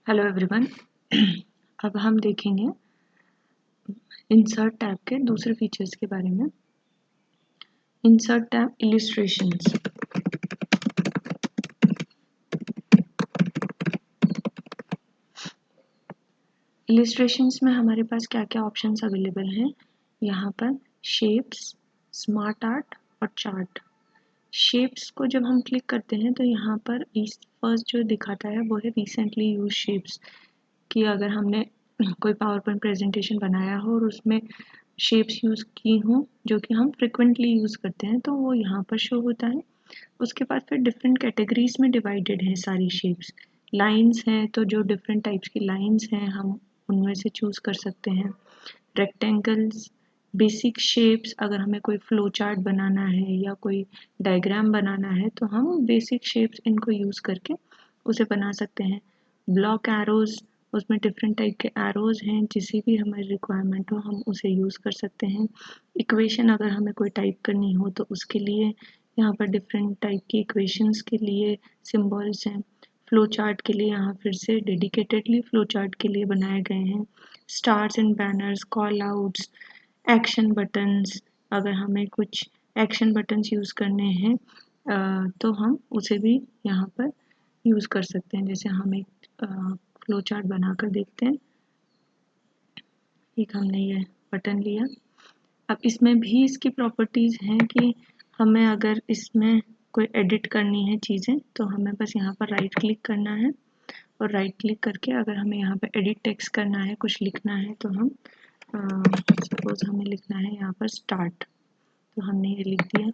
Hello everyone. अब हम देखेंगे इंसर्ट टैब के दूसरे फीचर्स के बारे में। Insert tab illustrations. इलिस्ट्रेशंस में हमारे पास क्या क्या ऑप्शंस अवेलेबल हैं। यहाँ पर शेप्स, स्मार्ट आर्ट और चार्ट। शेप्स को जब हम क्लिक करते हैं तो यहाँ पर फर्स्ट जो दिखाता है वो है रिसेंटली यूज शेप्स, कि अगर हमने कोई पावर पॉइंट प्रेजेंटेशन बनाया हो और उसमें शेप्स यूज़ की हों जो कि हम फ्रिक्वेंटली यूज़ करते हैं तो वो यहाँ पर शो होता है। उसके बाद फिर डिफरेंट कैटेगरीज में डिवाइडेड हैं सारी शेप्स। लाइंस हैं तो जो डिफरेंट टाइप्स की लाइंस हैं हम उनमें से चूज़ कर सकते हैं। रेक्टेंगल्स, बेसिक शेप्स, अगर हमें कोई फ्लो चार्ट बनाना है या कोई डायग्राम बनाना है तो हम बेसिक शेप्स इनको यूज़ करके उसे बना सकते हैं। ब्लॉक एरोज़, उसमें डिफरेंट टाइप के एरोज़ हैं, जिसे भी हमारी रिक्वायरमेंट हो हम उसे यूज़ कर सकते हैं। इक्वेशन अगर हमें कोई टाइप करनी हो तो उसके लिए यहाँ पर डिफरेंट टाइप की इक्वेशंस के लिए सिंबल्स हैं। फ्लो चार्ट के लिए यहाँ फिर से डेडिकेटेडली फ्लो चार्ट के लिए बनाए गए हैं। Stars and banners, call outs, action buttons, अगर हमें कुछ एक्शन बटन्स यूज़ करने हैं तो हम उसे भी यहाँ पर यूज़ कर सकते हैं। जैसे हम एक फ्लो चार्ट बनाकर देखते हैं। एक हमने ये बटन लिया। अब इसमें भी इसकी प्रॉपर्टीज़ हैं कि हमें अगर इसमें कोई एडिट करनी है चीज़ें तो हमें बस यहाँ पर राइट क्लिक करना है और राइट क्लिक करके अगर हमें यहाँ पर एडिट टेक्स्ट करना है, कुछ लिखना है तो हम सपोज हमें लिखना है यहाँ पर स्टार्ट, तो हमने ये लिख दिया।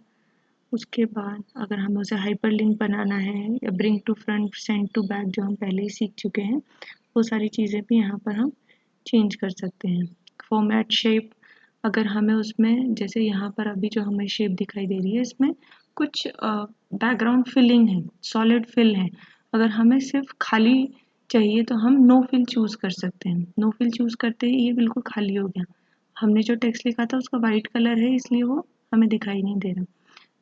उसके बाद अगर हमें उसे हाइपर लिंक बनाना है या bring to front, send to back जो हम पहले ही सीख चुके हैं, वो सारी चीज़ें भी यहाँ पर हम चेंज कर सकते हैं। फॉर्मेट शेप, अगर हमें उसमें जैसे यहाँ पर अभी जो हमें शेप दिखाई दे रही है इसमें कुछ बैकग्राउंड फिलिंग है, सॉलिड फिल है। अगर हमें सिर्फ खाली चाहिए तो हम नो फिल चूज़ कर सकते हैं। नो फिल चूज़ करते ही ये बिल्कुल खाली हो गया। हमने जो टेक्स्ट लिखा था उसका वाइट कलर है इसलिए वो हमें दिखाई नहीं दे रहा।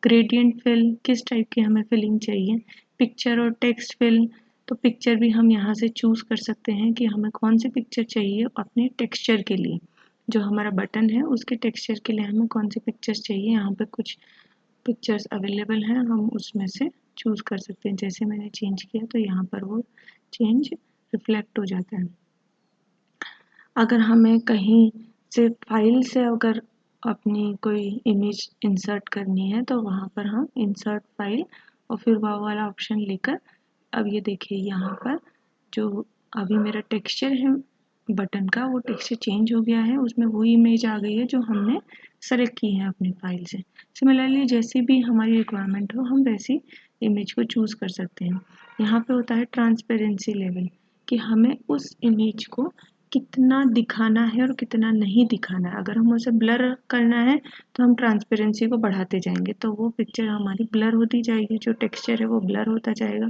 ग्रेडियंट फिल, किस टाइप की हमें फिलिंग चाहिए। पिक्चर और टेक्स्ट फिल, तो पिक्चर भी हम यहाँ से चूज़ कर सकते हैं कि हमें कौन सी पिक्चर चाहिए अपने टेक्सचर के लिए। जो हमारा बटन है उसके टेक्सचर के लिए हमें कौन सी पिक्चर्स चाहिए, यहाँ पे कुछ पिक्चर्स अवेलेबल हैं, हम उसमें से चूज़ कर सकते हैं। जैसे मैंने चेंज किया तो यहाँ पर वो चेंज रिफ्लेक्ट हो जाता है। अगर हमें कहीं से फाइल से अगर अपनी कोई इमेज इंसर्ट करनी है तो वहाँ पर हम इंसर्ट फाइल और फिर वह वाला ऑप्शन लेकर, अब ये देखिए यहाँ पर जो अभी मेरा टेक्सचर है बटन का, वो टेक्सचर चेंज हो गया है, उसमें वही इमेज आ गई है जो हमने सेलेक्ट की है अपनी फाइल से। सिमिलरली जैसी भी हमारी रिक्वायरमेंट हो हम वैसी इमेज को चूज़ कर सकते हैं। यहाँ पे होता है ट्रांसपेरेंसी लेवल, कि हमें उस इमेज को कितना दिखाना है और कितना नहीं दिखाना है। अगर हम उसे ब्लर करना है तो हम ट्रांसपेरेंसी को बढ़ाते जाएंगे तो वो पिक्चर हमारी ब्लर होती जाएगी, जो टेक्सचर है वो ब्लर होता जाएगा।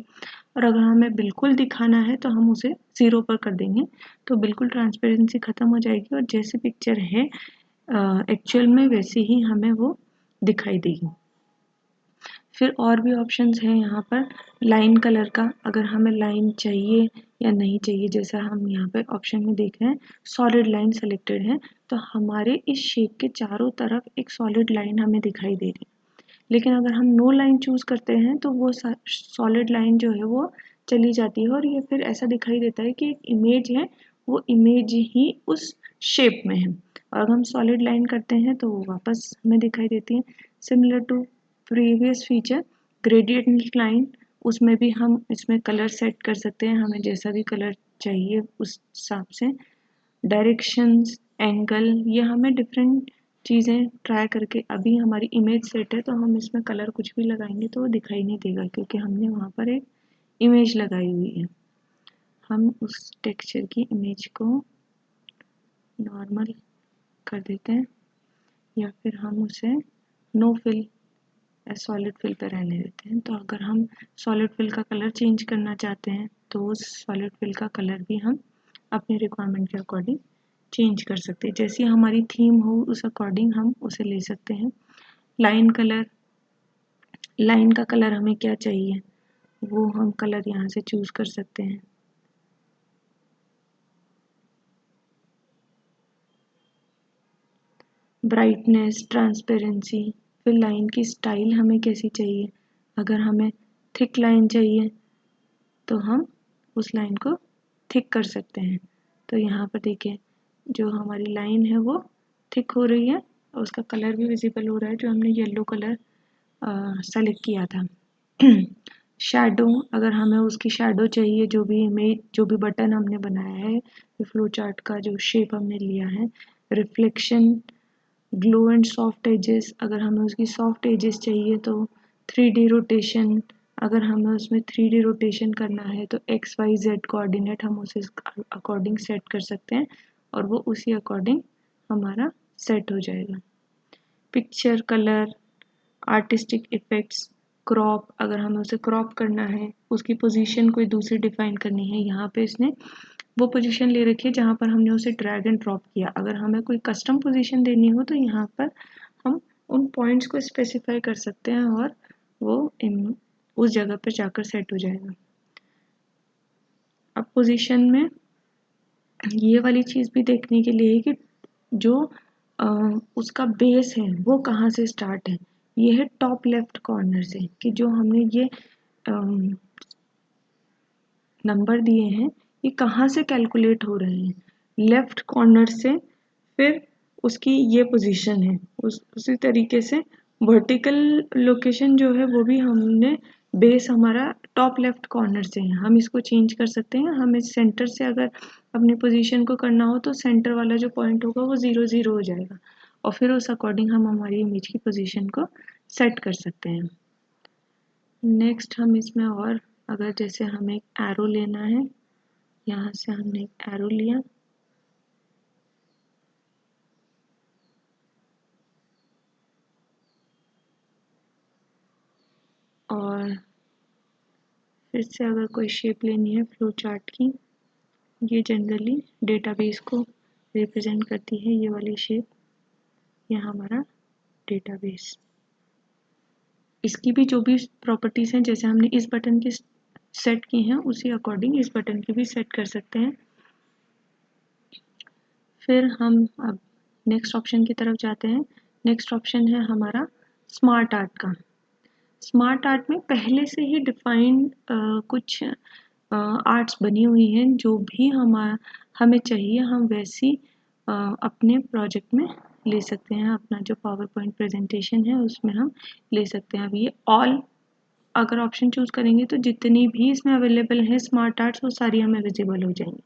और अगर हमें बिल्कुल दिखाना है तो हम उसे 0 पर कर देंगे तो बिल्कुल ट्रांसपेरेंसी ख़त्म हो जाएगी और जैसे पिक्चर है एक्चुअल में वैसे ही हमें वो दिखाई देगी। फिर और भी ऑप्शंस हैं यहाँ पर। लाइन कलर का, अगर हमें लाइन चाहिए या नहीं चाहिए, जैसा हम यहाँ पे ऑप्शन में देख रहे हैं सॉलिड लाइन सेलेक्टेड है तो हमारे इस शेप के चारों तरफ एक सॉलिड लाइन हमें दिखाई दे रही है। लेकिन अगर हम नो लाइन चूज़ करते हैं तो वो सॉलिड लाइन जो है वो चली जाती है और ये फिर ऐसा दिखाई देता है कि एक इमेज है, वो इमेज ही उस शेप में है। और अगर हम सॉलिड लाइन करते हैं तो वो वापस हमें दिखाई देती है। Similar to previous feature gradient line, उसमें भी हम इसमें कलर सेट कर सकते हैं, हमें जैसा भी कलर चाहिए उस हिसाब से। डायरेक्शंस, एंगल, ये हमें डिफरेंट चीज़ें ट्राई करके, अभी हमारी इमेज सेट है तो हम इसमें कलर कुछ भी लगाएंगे तो वो दिखाई नहीं देगा क्योंकि हमने वहाँ पर एक इमेज लगाई हुई है। हम उस टेक्सचर की इमेज को नॉर्मल कर देते हैं या फिर हम उसे नो फिल सॉलिड फिल पर रहने देते हैं। तो अगर हम सॉलिड फिल का कलर चेंज करना चाहते हैं तो उस सॉलिड फिल का कलर भी हम अपनी रिक्वायरमेंट के अकॉर्डिंग चेंज कर सकते हैं। जैसी हमारी थीम हो उस अकॉर्डिंग हम उसे ले सकते हैं। लाइन कलर, लाइन का कलर हमें क्या चाहिए वो हम कलर यहाँ से चूज़ कर सकते हैं। ब्राइटनेस, ट्रांसपेरेंसी, फिर लाइन की स्टाइल हमें कैसी चाहिए। अगर हमें थिक लाइन चाहिए तो हम उस लाइन को थिक कर सकते हैं। तो यहाँ पर देखिए जो हमारी लाइन है वो थिक हो रही है और उसका कलर भी विजिबल हो रहा है जो हमने येलो कलर सेलेक्ट किया था। शैडो, अगर हमें उसकी शैडो चाहिए, जो भी बटन हमने बनाया है, फ्लो चार्ट का जो शेप हमने लिया है, reflection, glow and soft edges, अगर हमें उसकी सॉफ्ट एजेस चाहिए तो 3D रोटेशन, अगर हमें उसमें 3D रोटेशन करना है तो XYZ कोऑर्डिनेट हम उसे अकॉर्डिंग सेट कर सकते हैं और वो उसी अकॉर्डिंग हमारा सेट हो जाएगा। Picture colour, artistic effects, crop, अगर हमें उसे क्रॉप करना है, उसकी पोजीशन कोई दूसरी डिफाइन करनी है, यहाँ पे इसने वो पोजीशन ले रखी है जहाँ पर हमने उसे ड्रैग एंड ड्रॉप किया। अगर हमें कोई कस्टम पोजीशन देनी हो तो यहाँ पर हम उन पॉइंट्स को स्पेसिफाई कर सकते हैं और वो उस जगह पर जाकर सेट हो जाएगा। अब पोजीशन में ये वाली चीज़ भी देखने के लिए है कि जो उसका बेस है वो कहाँ से स्टार्ट है। ये है टॉप लेफ्ट कॉर्नर से, कि जो हमने ये नंबर दिए हैं ये कहाँ से कैलकुलेट हो रहे हैं। लेफ्ट कॉर्नर से फिर उसकी ये पोजीशन है, उसी तरीके से वर्टिकल लोकेशन जो है वो भी हमने बेस हमारा टॉप लेफ्ट कॉर्नर से है। हम इसको चेंज कर सकते हैं। हमें सेंटर से अगर अपनी पोजीशन को करना हो तो सेंटर वाला जो पॉइंट होगा वो 0 0 हो जाएगा और फिर उस अकॉर्डिंग हम हमारी इमेज की पोजीशन को सेट कर सकते हैं। नेक्स्ट हम इसमें और अगर जैसे हमें एक एरो लेना है, यहाँ से हमने एक एरो लिया और फिर से अगर कोई शेप लेनी है फ्लो चार्ट की, ये जनरली डेटाबेस को रिप्रेजेंट करती है, ये वाली शेप, यह हमारा डेटाबेस। इसकी भी जो भी प्रॉपर्टीज़ हैं जैसे हमने इस बटन की सेट की हैं उसी अकॉर्डिंग इस बटन की भी सेट कर सकते हैं। फिर हम अब नेक्स्ट ऑप्शन की तरफ जाते हैं। नेक्स्ट ऑप्शन है हमारा स्मार्ट आर्ट का। स्मार्ट आर्ट में पहले से ही डिफाइंड कुछ आर्ट्स बनी हुई हैं, जो भी हमें चाहिए हम वैसी अपने प्रोजेक्ट में ले सकते हैं। अपना जो पावर पॉइंट प्रेजेंटेशन है उसमें हम ले सकते हैं। अब ये ऑल अगर ऑप्शन चूज़ करेंगे तो जितनी भी इसमें अवेलेबल है स्मार्ट आर्ट्स वो सारी हमें विजिबल हो जाएंगी।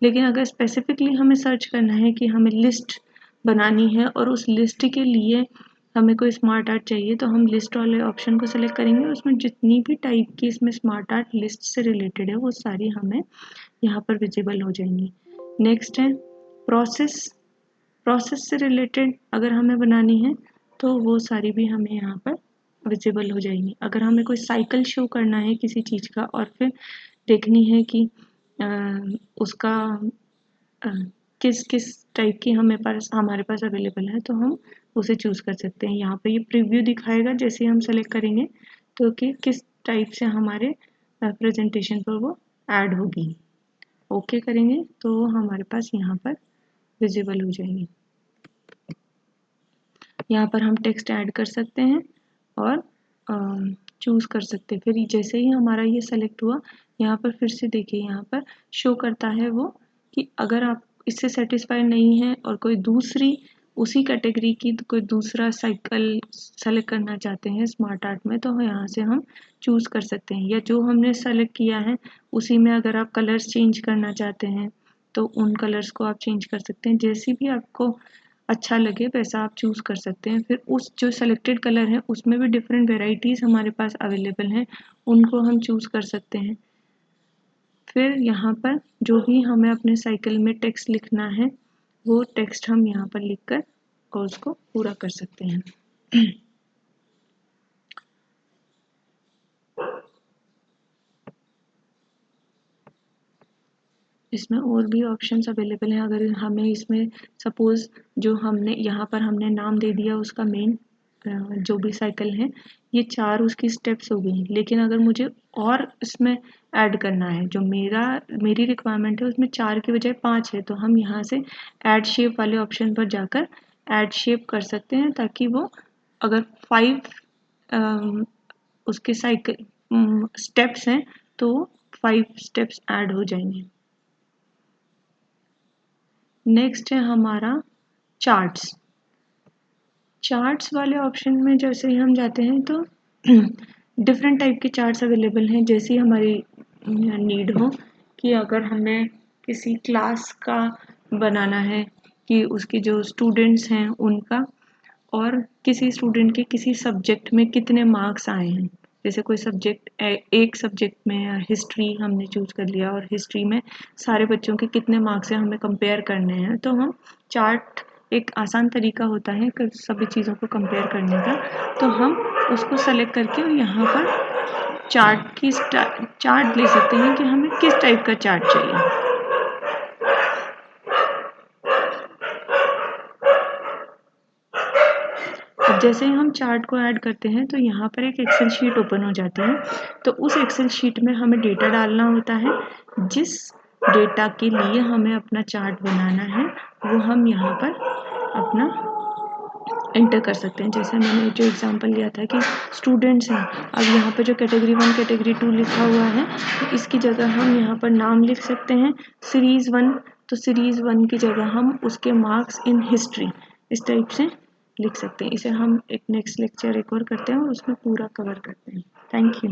लेकिन अगर स्पेसिफिकली हमें सर्च करना है कि हमें लिस्ट बनानी है और उस लिस्ट के लिए हमें कोई स्मार्ट आर्ट चाहिए तो हम लिस्ट वाले ऑप्शन को सेलेक्ट करेंगे। उसमें जितनी भी टाइप की इसमें स्मार्ट आर्ट लिस्ट से रिलेटेड है वो सारी हमें यहाँ पर विजिबल हो जाएंगी। नेक्स्ट है प्रोसेस। प्रोसेस से रिलेटेड अगर हमें बनानी है तो वो सारी भी हमें यहाँ पर विजिबल हो जाएंगी। अगर हमें कोई साइकिल शो करना है किसी चीज़ का और फिर देखनी है कि उसका किस किस टाइप की हमारे पास अवेलेबल है तो हम उसे चूज़ कर सकते हैं। यहाँ पे ये प्रीव्यू दिखाएगा जैसे हम सेलेक्ट करेंगे तो कि किस टाइप से हमारे प्रेजेंटेशन पर वो ऐड होगी। ओके करेंगे तो हमारे पास यहाँ पर विजिबल हो जाएगी। यहाँ पर हम टेक्स्ट ऐड कर सकते हैं और चूज़ कर सकते हैं। फिर जैसे ही हमारा ये सेलेक्ट हुआ यहाँ पर फिर से देखिए यहाँ पर शो करता है वो कि अगर आप इससे सेटिस्फाइड नहीं है और कोई दूसरी उसी कैटेगरी की कोई दूसरा साइकिल सेलेक्ट करना चाहते हैं स्मार्ट आर्ट में तो यहाँ से हम चूज़ कर सकते हैं। या जो हमने सेलेक्ट किया है उसी में अगर आप कलर्स चेंज करना चाहते हैं तो उन कलर्स को आप चेंज कर सकते हैं। जैसी भी आपको अच्छा लगे वैसा आप चूज़ कर सकते हैं। फिर उस जो सेलेक्टेड कलर है उसमें भी डिफरेंट वेराइटीज़ हमारे पास अवेलेबल हैं, उनको हम चूज़ कर सकते हैं। फिर यहाँ पर जो भी हमें अपने साइकिल में टेक्स्ट लिखना है वो टेक्स्ट हम यहाँ पर लिखकर और उसको पूरा कर सकते हैं। इसमें और भी ऑप्शंस अवेलेबल हैं। अगर हमें इसमें सपोज़ जो हमने यहाँ पर हमने नाम दे दिया उसका मेन जो भी साइकिल है, ये 4 उसकी स्टेप्स हो गई। लेकिन अगर मुझे और इसमें ऐड करना है जो मेरी रिक्वायरमेंट है उसमें 4 की बजाय 5 है तो हम यहाँ से ऐड शेप वाले ऑप्शन पर जाकर ऐड शेप कर सकते हैं, ताकि वो अगर 5 उसके साइकिल स्टेप्स हैं तो 5 स्टेप्स ऐड हो जाएंगे। नेक्स्ट है हमारा चार्ट्स। चार्ट्स वाले ऑप्शन में जैसे ही हम जाते हैं तो डिफरेंट टाइप के चार्ट्स अवेलेबल हैं, जैसी हमारी नीड हो, कि अगर हमें किसी क्लास का बनाना है कि उसके जो स्टूडेंट्स हैं उनका, और किसी स्टूडेंट के किसी सब्जेक्ट में कितने मार्क्स आए हैं। जैसे कोई सब्जेक्ट, एक सब्जेक्ट में हिस्ट्री हमने चूज कर लिया और हिस्ट्री में सारे बच्चों के कितने मार्क्स हैं हमें कंपेयर करने हैं, तो हम चार्ट एक आसान तरीका होता है सभी चीज़ों को कंपेयर करने का, तो हम उसको सेलेक्ट करके और यहाँ पर चार्ट ले सकते हैं कि हमें किस टाइप का चार्ट चाहिए। अब जैसे ही हम चार्ट को ऐड करते हैं तो यहाँ पर एक एक्सेल शीट ओपन हो जाती है, तो उस एक्सेल शीट में हमें डेटा डालना होता है। जिस डेटा के लिए हमें अपना चार्ट बनाना है वो हम यहाँ पर अपना एंटर कर सकते हैं। जैसे मैंने जो एग्जांपल लिया था कि स्टूडेंट्स हैं, अब यहाँ पर जो कैटेगरी 1 कैटेगरी 2 लिखा हुआ है तो इसकी जगह हम यहाँ पर नाम लिख सकते हैं सीरीज़ 1, तो सीरीज़ 1 की जगह हम उसके मार्क्स इन हिस्ट्री इस टाइप से लिख सकते हैं। इसे हम एक नेक्स्ट लेक्चर एक और करते हैं और उसमें पूरा कवर करते हैं। Thank you.